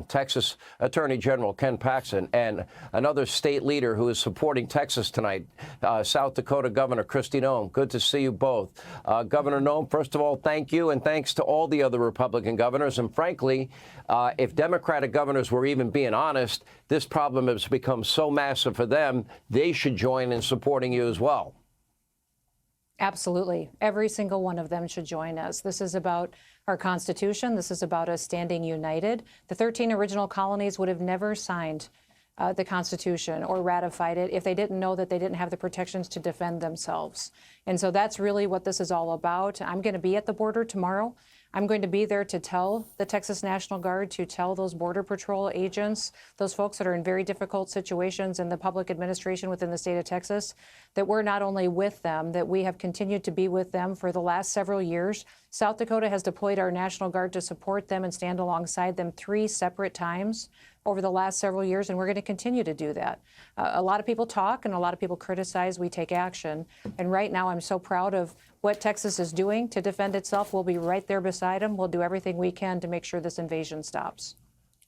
Texas Attorney General Ken Paxton and another state leader who is supporting Texas tonight, South Dakota Governor Kristi Noem. Good to see you both. Governor Noem, first of all, thank you, and thanks to all the other Republican governors. And frankly, if Democratic governors were even being honest, this problem has become so massive for them, they should join in supporting you as well. Absolutely. Every single one of them should join us. This is about our Constitution. This is about us standing united. The 13 original colonies would have never signed the Constitution or ratified it if they didn't know that they didn't have the protections to defend themselves. And so that's really what this is all about. I'm going to be at the border tomorrow. I'm going to be there to tell the Texas National Guard, to tell those Border Patrol agents, those folks that are in very difficult situations in the public administration within the state of Texas, that we're not only with them, that we have continued to be with them for the last several years. South Dakota has deployed our National Guard to support them and stand alongside them 3 separate times over the last several years, and we're going to continue to do that. A lot of people talk and a lot of people criticize. We take action. And right now, I'm so proud of what Texas is doing to defend itself. We'll be right there beside them. We'll do everything we can to make sure this invasion stops.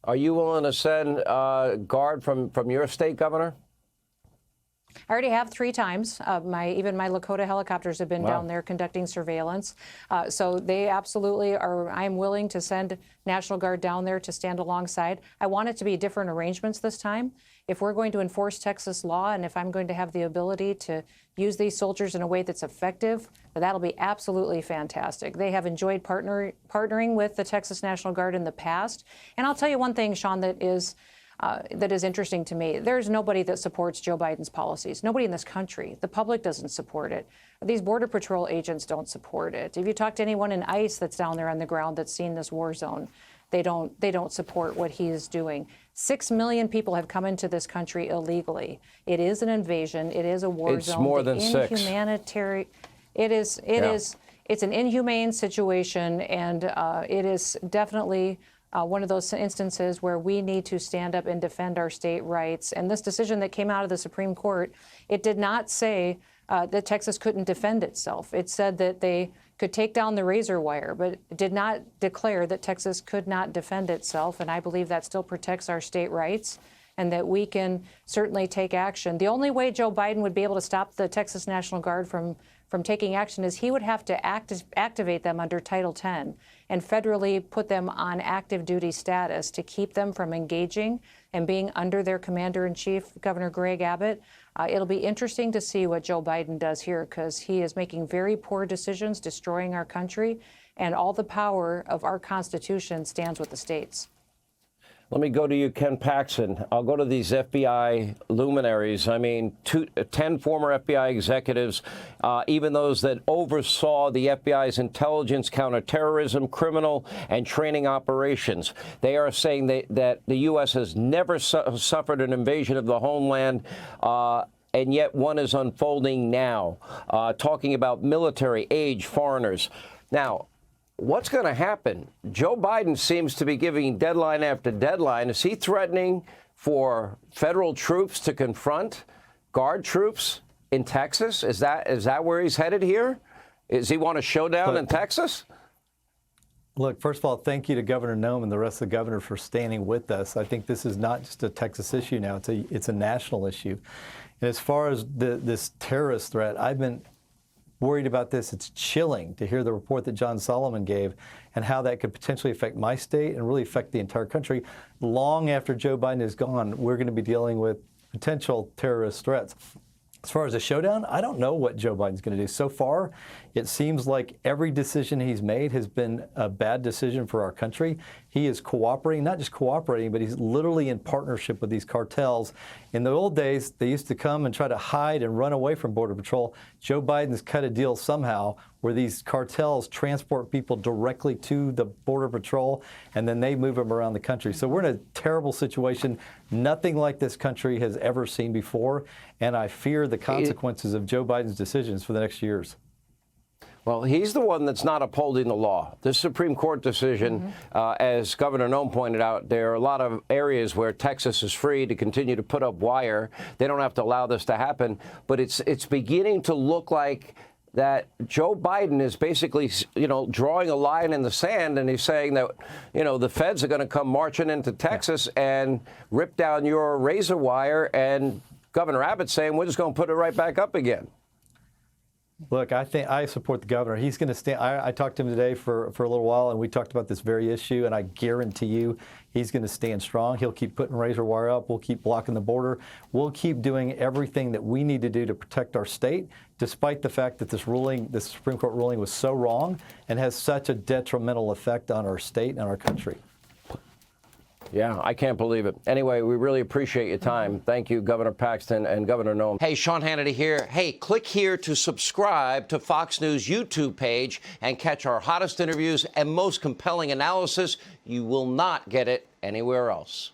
Are you willing to send guard from your state, Governor? I already have 3 times. Even my Lakota helicopters have been down there conducting surveillance. So they absolutely are. I'm willing to send National Guard down there to stand alongside. I want it to be different arrangements this time. If we're going to enforce Texas law and if I'm going to have the ability to use these soldiers in a way that's effective, that'll be absolutely fantastic. They have enjoyed partnering with the Texas National Guard in the past. And I'll tell you one thing, Sean, that is interesting to me. There's nobody that supports Joe Biden's policies. Nobody in this country. The public doesn't support it. These Border Patrol agents don't support it. If you talk to anyone in ICE that's down there on the ground that's seen this war zone, they don't support what he is doing. 6 million people have come into this country illegally. It is an invasion. It is a war zone. It's more than 6. It's an inhumane situation, and it is definitely one of those instances where we need to stand up and defend our state rights. And this decision that came out of the Supreme Court, it did not say that Texas couldn't defend itself. It said that they could take down the razor wire, but it did not declare that Texas could not defend itself. And I believe that still protects our state rights and that we can certainly take action. The only way Joe Biden would be able to stop the Texas National Guard from taking action is he would have to activate them under Title 10 and federally put them on active duty status to keep them from engaging and being under their commander-in-chief, Governor Greg Abbott. It'll be interesting to see what Joe Biden does here because he is making very poor decisions, destroying our country, and all the power of our Constitution stands with the states. Let me go to you, Ken Paxton. I'll go to these FBI luminaries. I mean, 10 former FBI executives, even those that oversaw the FBI's intelligence, counterterrorism, criminal, and training operations. They are saying that the U.S. has never suffered an invasion of the homeland, and yet one is unfolding now, talking about military-age foreigners. Now, what's going to happen? Joe Biden seems to be giving deadline after deadline. Is he threatening for federal troops to confront Guard troops in Texas? Is that where he's headed here? Does he want a showdown in Texas? Look, first of all, thank you to Governor Noem and the rest of the governor for standing with us. I think this is not just a Texas issue now. It's a national issue. And as far as this terrorist threat, I've been worried about this. It's chilling to hear the report that John Solomon gave and how that could potentially affect my state and really affect the entire country. Long after Joe Biden is gone, we're going to be dealing with potential terrorist threats. As far as a showdown, I don't know what Joe Biden's going to do. So far, it seems like every decision he's made has been a bad decision for our country. He is cooperating, not just cooperating, but he's literally in partnership with these cartels. In the old days, they used to come and try to hide and run away from Border Patrol. Joe Biden's cut a deal somehow where these cartels transport people directly to the Border Patrol, and then they move them around the country. So we're in a terrible situation, nothing like this country has ever seen before, and I fear the consequences of Joe Biden's decisions for the next years. Well, he's the one that's not upholding the law. This Supreme Court decision, as Governor Noem pointed out, there are a lot of areas where Texas is free to continue to put up wire. They don't have to allow this to happen. But it's beginning to look like that Joe Biden is basically, drawing a line in the sand, and he's saying that, the feds are going to come marching into Texas and rip down your razor wire, and Governor Abbott's saying we're just going to put it right back up again. Look, I think I support the governor. He's going to stand. I talked to him today for a little while, and we talked about this very issue, and I guarantee you he's going to stand strong. He'll keep putting razor wire up. We'll keep blocking the border. We'll keep doing everything that we need to do to protect our state, despite the fact that this Supreme Court ruling was so wrong and has such a detrimental effect on our state and our country. Yeah, I can't believe it. Anyway, we really appreciate your time. Thank you, Governor Paxton and Governor Noem. Hey, Sean Hannity here. Hey, click here to subscribe to Fox News YouTube page and catch our hottest interviews and most compelling analysis. You will not get it anywhere else.